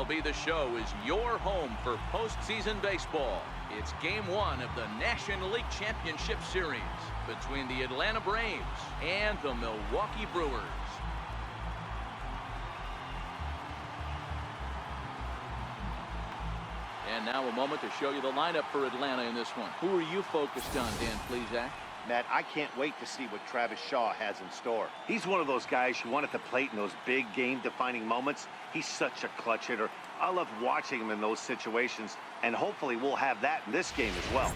MLB The Show is your home for postseason baseball. It's Game 1 of the National League Championship Series between the Atlanta Braves and the Milwaukee Brewers. And now a moment to show you the lineup for Atlanta in this one. Who are you focused on, Dan Plesac? Matt, I can't wait to see what Travis Shaw has in store. He's one of those guys you want at the plate in those big game-defining moments. He's such a clutch hitter. I love watching him in those situations, and hopefully we'll have that in this game as well.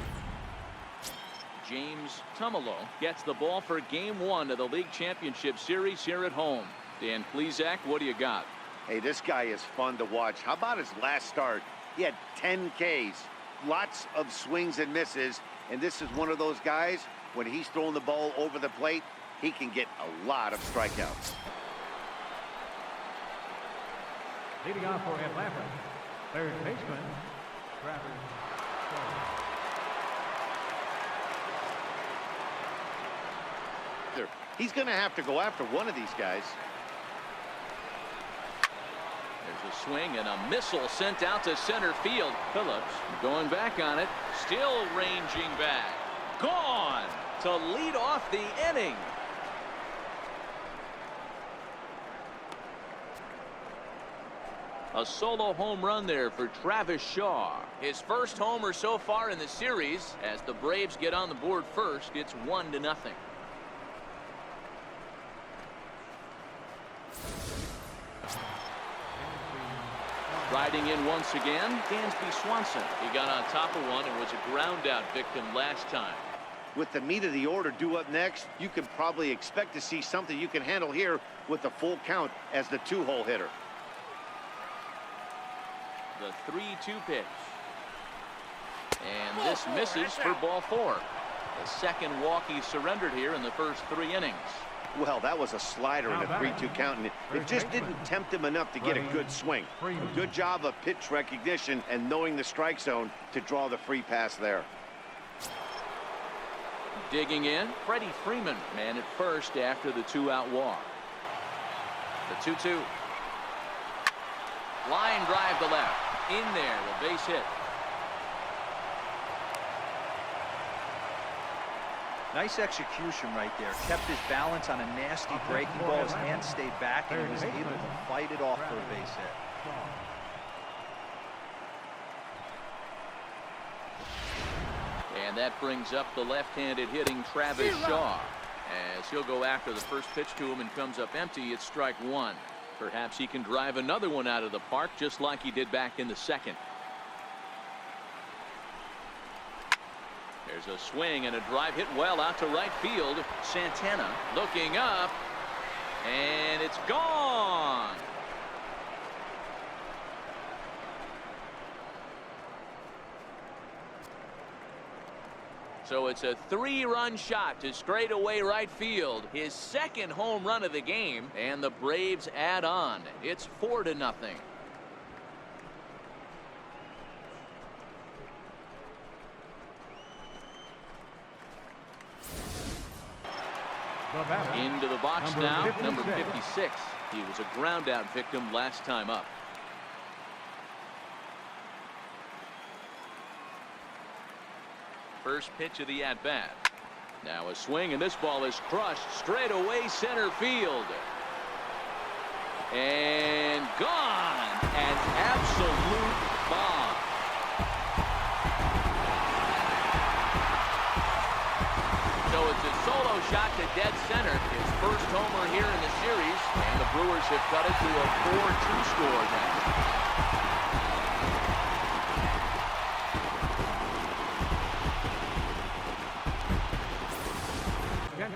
James Tumalo gets the ball for Game 1 of the League Championship Series here at home. Dan Plesac, what do you got? Hey, this guy is fun to watch. How about his last start? He had 10 Ks, lots of swings and misses, and this is one of those guys, when he's throwing the ball over the plate, he can get a lot of strikeouts. Leading off for Atlanta, third baseman, Travis Shaw. He's going to have to go after one of these guys. There's a swing and a missile sent out to center field. Phillips going back on it, still ranging back. Gone to lead off the inning. A solo home run there for Travis Shaw. His first homer so far in the series. As the Braves get on the board first, it's 1-0. Riding in once again, Dansby Swanson. He got on top of one and was a ground out victim last time. With the meat of the order due up next, you can probably expect to see something you can handle here with a full count as the two-hole hitter. The 3-2 pitch. And this misses for ball 4. The second walk he surrendered here in the first 3 innings. Well, that was a slider in a 3-2 count, and it just didn't tempt him enough to get a good swing. Good job of pitch recognition and knowing the strike zone to draw the free pass there. Digging in, Freddie Freeman, man at first after the 2-out walk. The 2-2. Line drive to left. In there, the base hit. Nice execution right there. Kept his balance on a nasty breaking ball. His hand stayed back and he was able to fight it off for a base hit. And that brings up the left-handed hitting Travis Shaw. As he'll go after the first pitch to him and comes up empty, it's strike 1. Perhaps he can drive another one out of the park just like he did back in the second. There's a swing and a drive hit well out to right field. Santana looking up, and it's gone. So it's a 3-run shot to straightaway right field. His second home run of the game, and the Braves add on. It's 4-0. Into the box now, number 56. He was a ground out victim last time up. First pitch of the at-bat. Now a swing, and this ball is crushed straight away center field. And gone. An absolute bomb. So it's a solo shot to dead center. His first homer here in the series. And the Brewers have cut it to a 4-2 score now.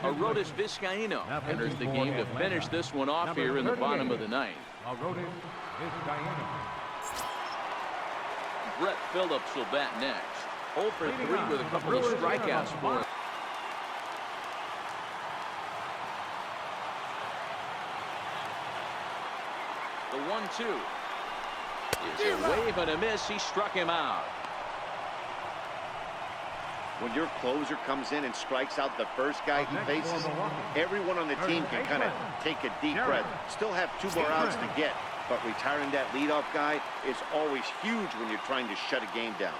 Arodys Vizcaino enters the game to finish this one off here in the bottom of the ninth. Brett Phillips will bat next. 0 for 3 with a couple of strikeouts for him. The 1-2 is a wave and a miss. He struck him out. When your closer comes in and strikes out the first guy he faces, everyone on the team can kind of take a deep breath. Still have 2 more outs to get, but retiring that leadoff guy is always huge when you're trying to shut a game down.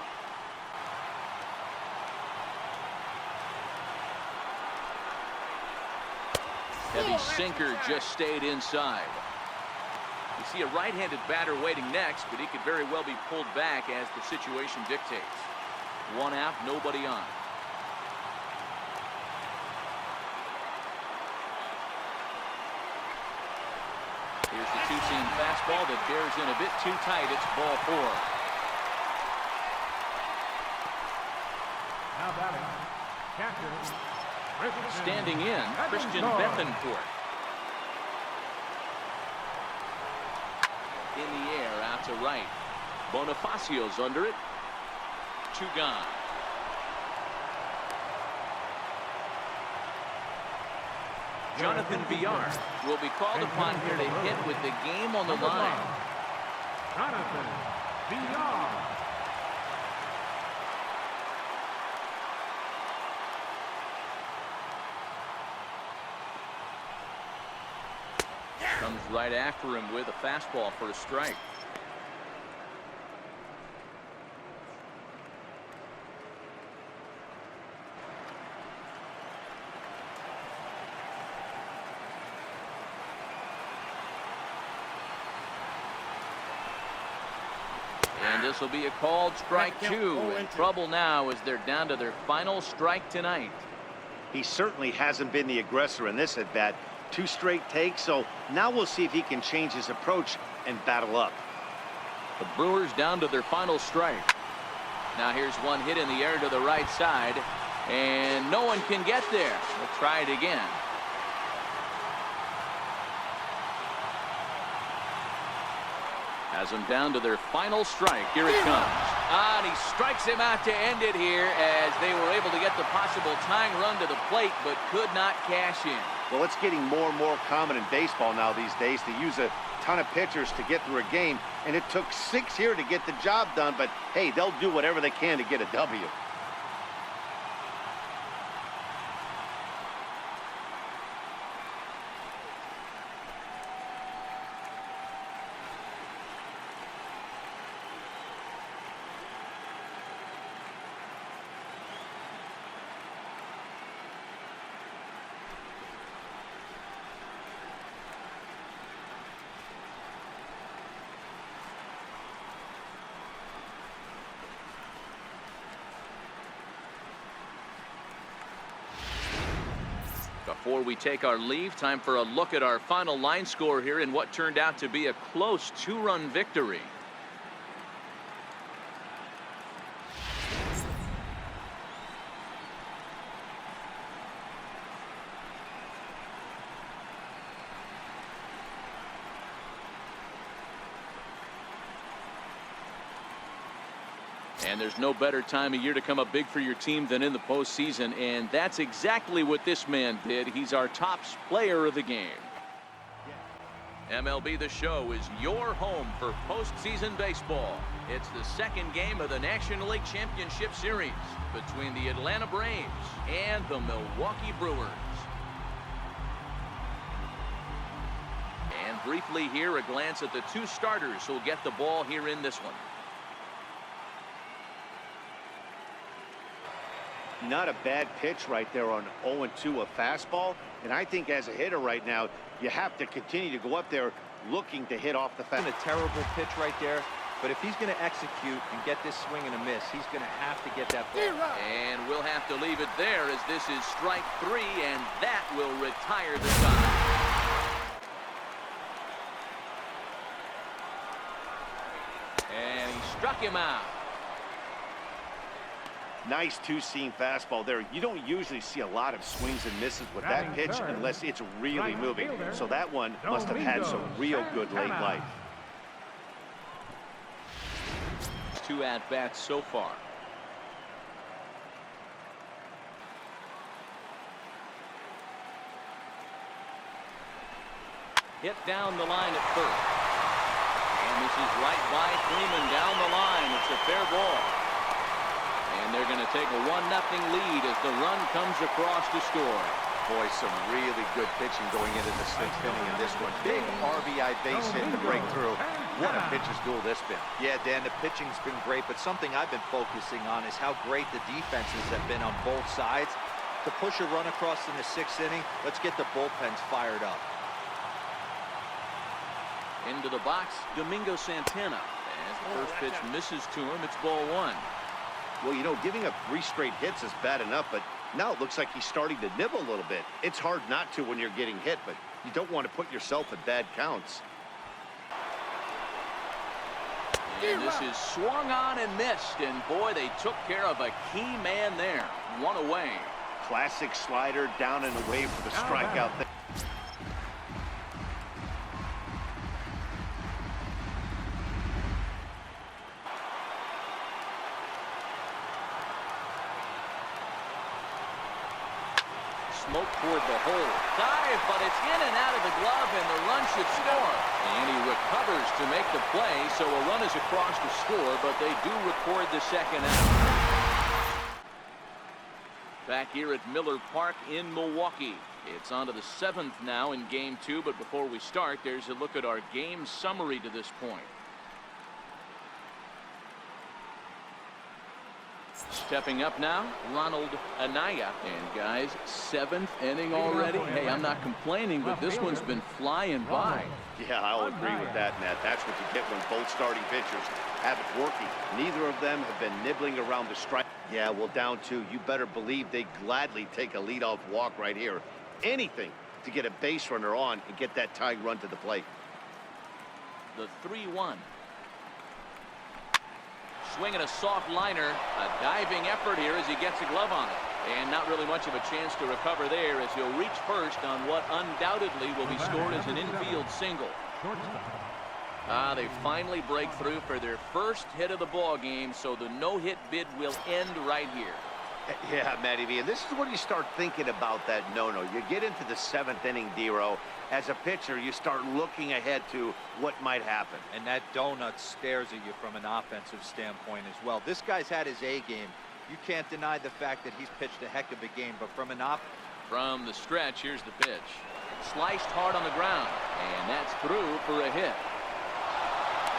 Heavy sinker just stayed inside. You see a right-handed batter waiting next, but he could very well be pulled back as the situation dictates. One out, nobody on. Here's the two-seam fastball that bears in a bit too tight. It's ball 4. Now batting, catcher, Christian. Standing in, Christian Bethencourt. In the air, out to right. Bonifacio's under it. 2 gone. Jonathan Villar will be called upon here to hit with the game on the line. Jonathan Villar. Comes right after him with a fastball for a strike. And this will be a called strike 2. In trouble now as they're down to their final strike tonight. He certainly hasn't been the aggressor in this at-bat. 2 straight takes, so now we'll see if he can change his approach and battle up. The Brewers down to their final strike. Now here's one hit in the air to the right side, and no one can get there. We'll try it again. Has them down to their final strike. Here it comes. And he strikes him out to end it here as they were able to get the possible tying run to the plate, but could not cash in. Well, it's getting more and more common in baseball now these days to use a ton of pitchers to get through a game, and it took 6 here to get the job done, but hey, they'll do whatever they can to get a W. Before we take our leave, time for a look at our final line score here in what turned out to be a close 2-run victory. And there's no better time of year to come up big for your team than in the postseason, and that's exactly what this man did. He's our top player of the game. MLB The Show is your home for postseason baseball. It's the second game of the National League Championship Series between the Atlanta Braves and the Milwaukee Brewers. And briefly here, a glance at the 2 starters who'll get the ball here in this one. Not a bad pitch right there on 0-2, a fastball. And I think as a hitter right now, you have to continue to go up there looking to hit off the fastball. A terrible pitch right there, but if he's going to execute and get this swing and a miss, he's going to have to get that ball. And we'll have to leave it there as this is strike 3, and that will retire the side. And he struck him out. Nice 2-seam fastball there. You don't usually see a lot of swings and misses with that pitch unless it's really moving. So that one must have had some real good late life. 2 at-bats so far. Hit down the line at first. And this is right by Freeman down the line. It's a fair ball. And they're going to take a 1-0 lead as the run comes across to score. boy, some really good pitching going into the 6th inning in this one. Big RBI base hit to break through. What a pitcher's duel this been. Yeah, Dan, the pitching's been great, but something I've been focusing on is how great the defenses have been on both sides. To push a run across in the 6th inning, let's get the bullpens fired up. Into the box, Domingo Santana. As the first pitch misses to him, it's ball 1. Well, you know, giving up 3 straight hits is bad enough, but now it looks like he's starting to nibble a little bit. It's hard not to when you're getting hit, but you don't want to put yourself at bad counts. And this is swung on and missed, and boy, they took care of a key man there. 1 away. Classic slider down and away for the strikeout there. Smoke toward the hole. Dive, but it's in and out of the glove, and the run should score. And he recovers to make the play, so a run is across to score, but they do record the second out. Back here at Miller Park in Milwaukee. It's on to the 7th now in Game 2, but before we start, there's a look at our game summary to this point. Stepping up now, Ronald Anaya. And guys, 7th inning already. Hey, I'm not complaining, but this one's been flying by. Yeah, I'll agree with that, Matt. That's what you get when both starting pitchers have it working. Neither of them have been nibbling around the strike. Yeah, well, down 2, you better believe they gladly take a leadoff walk right here. Anything to get a base runner on and get that tying run to the plate. The 3-1. Swinging a soft liner, a diving effort here as he gets a glove on it. And not really much of a chance to recover there as he'll reach first on what undoubtedly will be scored as an infield single. They finally break through for their first hit of the ball game, so the no-hit bid will end right here. Yeah, Matty V, and this is where you start thinking about that no-no. You get into the 7th inning, D-Row. As a pitcher, you start looking ahead to what might happen. And that donut stares at you from an offensive standpoint as well. This guy's had his A game. You can't deny the fact that he's pitched a heck of a game, but from From the stretch, here's the pitch. Sliced hard on the ground, and that's through for a hit.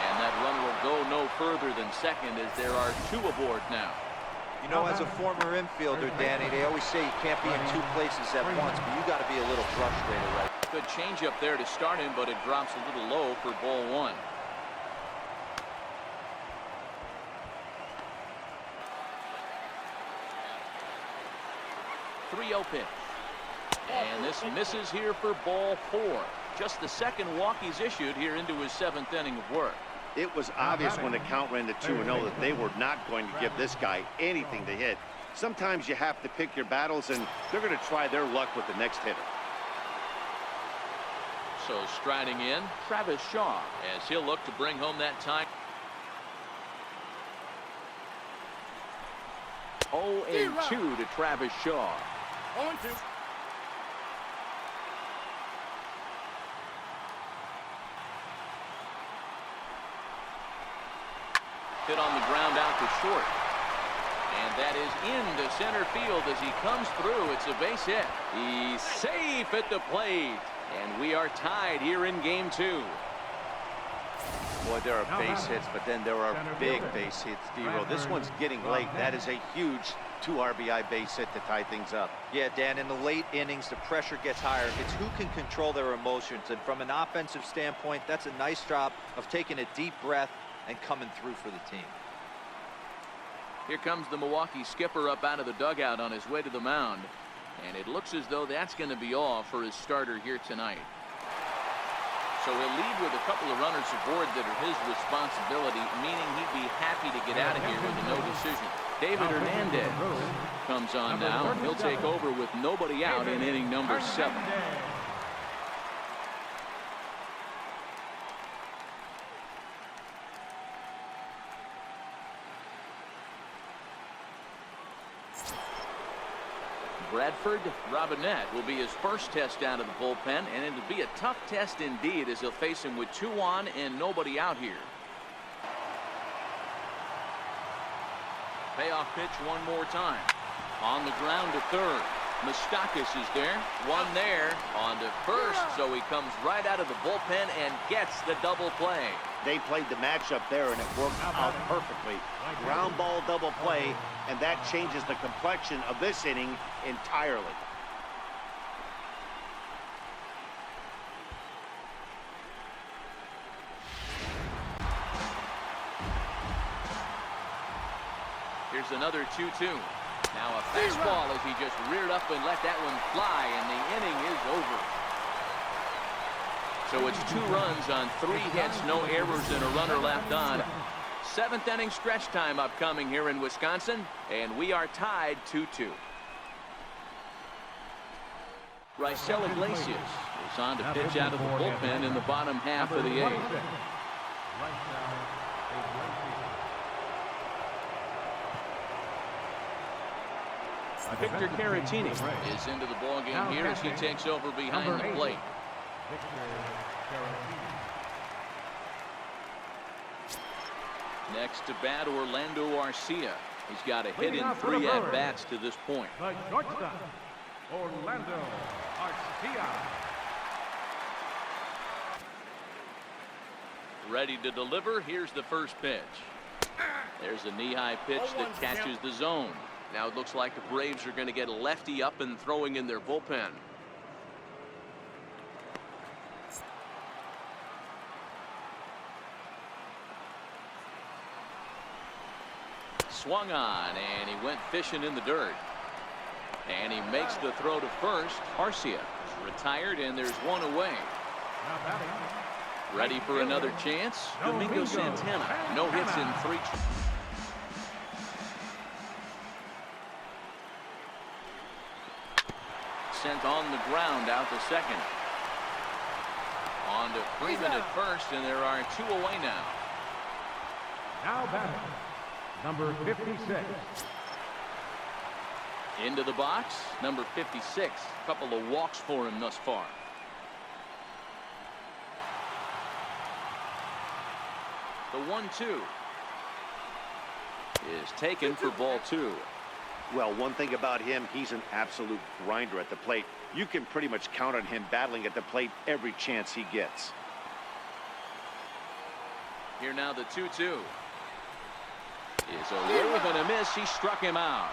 And that runner will go no further than second as there are 2 aboard now. You know, as a former infielder, Danny, they always say you can't be in 2 places at once, but you got to be a little frustrated, right? Good changeup there to start him, but it drops a little low for ball 1. .3-0 pitch. And this misses here for ball 4. Just the second walk he's issued here into his 7th inning of work. It was obvious when the count ran to 2-0 that they were not going to give this guy anything to hit. Sometimes you have to pick your battles, and they're going to try their luck with the next hitter. So striding in, Travis Shaw, as he'll look to bring home that tie. 0-2 to Travis Shaw. 0-2. Hit on the ground out to short. And that is into center field as he comes through. It's a base hit. He's safe at the plate. And we are tied here in Game 2. Boy, there are base hits, but then there are big base hits, D-Row. This one's getting late. That is a huge 2 RBI base hit to tie things up. Yeah, Dan, in the late innings, the pressure gets higher. It's who can control their emotions. And from an offensive standpoint, that's a nice job of taking a deep breath and coming through for the team. Here comes the Milwaukee skipper up out of the dugout on his way to the mound. And it looks as though that's going to be all for his starter here tonight. So he'll lead with a couple of runners aboard that are his responsibility, meaning he'd be happy to get out of here with a no decision. David Hernandez comes on now, and he'll take over with nobody out in inning number 7. Bradford Robinette will be his first test out of the bullpen, and it'll be a tough test indeed as he'll face him with 2 on and nobody out here. Payoff pitch one more time. On the ground to third. Mustakis is there. One there on to first. So he comes right out of the bullpen and gets the double play. They played the matchup there, and it worked out perfectly. Ground ball double play, and that changes the complexion of this inning entirely. Here's another 2-2. Now a fastball as he just reared up and let that one fly, and the inning is over. So it's 2 runs on 3 hits, no errors, and a runner left on. 7th inning stretch time upcoming here in Wisconsin, and we are tied 2-2. Raisel Iglesias is on to pitch out of the bullpen in the bottom half of the 8th. Victor Caratini is into the ballgame here as he takes over behind the plate. Next to bat, Orlando Arcia. He's got a hit in 3 at-bats to this point. The shortstop, Orlando Arcia. Ready to deliver. Here's the first pitch. There's a knee-high pitch that catches the zone. Now it looks like the Braves are going to get a lefty up and throwing in their bullpen. Swung on, and he went fishing in the dirt. And he makes the throw to first. Arcia is retired, and there's 1 away. Ready for another chance? Domingo Santana. No hits in 3. Sent on the ground out to second. On to Freeman at first, and there are 2 away now. Now batting, number 56. Into the box, number 56. A couple of walks for him thus far. The 1-2 is taken for ball 2. Well, one thing about him, he's an absolute grinder at the plate. You can pretty much count on him battling at the plate every chance he gets. Here now the 2-2. Is a little bit of a miss. He struck him out.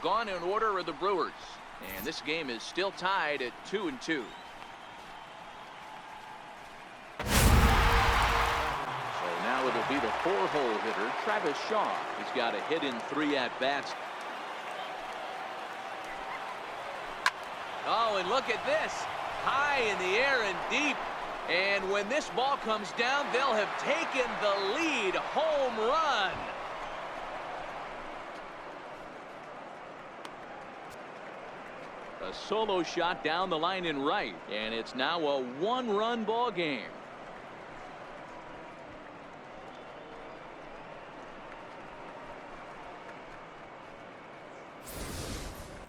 Gone in order are the Brewers. And this game is still tied at 2-2. Now it'll be the 4-hole hitter, Travis Shaw. He's got a hit in 3 at-bats. Oh, and look at this. High in the air and deep. And when this ball comes down, they'll have taken the lead. Home run. A solo shot down the line in right. And it's now a 1-run ball game.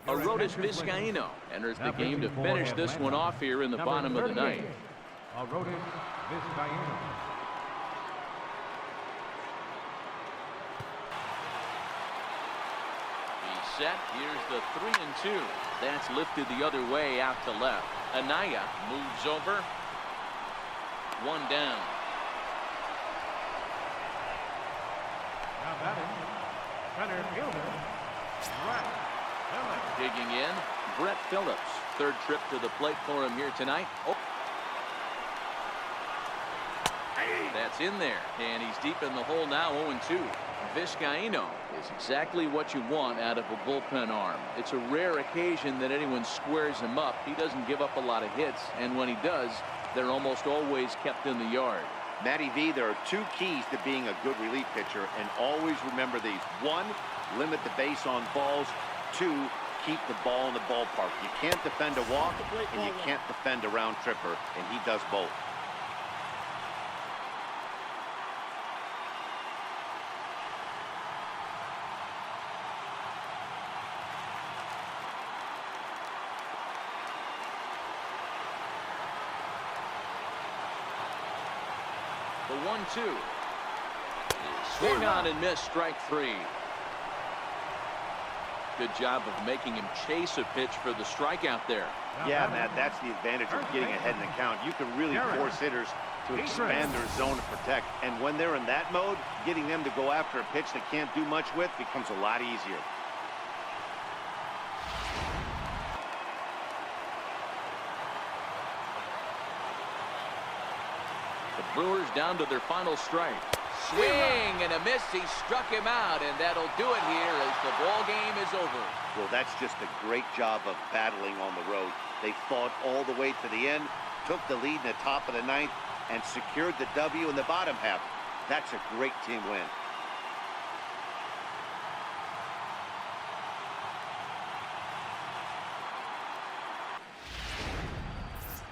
Arodys Vizcaíno enters the game to finish this one off here in the bottom of the 9th. Arodys Vizcaíno. He's set. Here's the 3-2. That's lifted the other way out to left. Anaya moves over. 1 down. Now batting, center fielder, Brett Phillips. Digging in, Brett Phillips. 3rd trip to the plate for him here tonight. Oh. That's in there, and he's deep in the hole now, 0-2. Vizcaíno is exactly what you want out of a bullpen arm. It's a rare occasion that anyone squares him up. He doesn't give up a lot of hits, and when he does, they're almost always kept in the yard. Matty V, there are 2 keys to being a good relief pitcher, and always remember these. 1, limit the base on balls. 2, keep the ball in the ballpark. You can't defend a walk, and you can't defend a round tripper, and he does both. The 1-2 swung on and missed, strike 3. Good job of making him chase a pitch for the strikeout there. Yeah, Matt, that's the advantage of getting ahead in the count. You can really force hitters to expand their zone to protect. And when they're in that mode, getting them to go after a pitch they can't do much with becomes a lot easier. The Brewers down to their final strike. Swing and a miss. He struck him out, and that'll do it here as the ball game is over. Well, that's just a great job of battling on the road. They fought all the way to the end, took the lead in the top of the ninth, and secured the W in the bottom half. That's a great team win.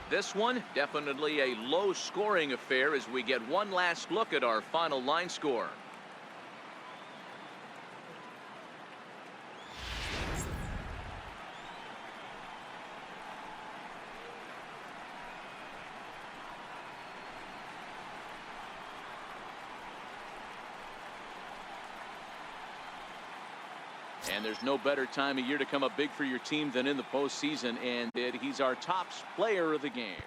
This one, definitely a low-scoring affair as we get one last look at our final line score. And there's no better time of year to come up big for your team than in the postseason, and he's our top player of the game.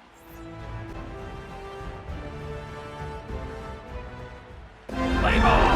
Play ball!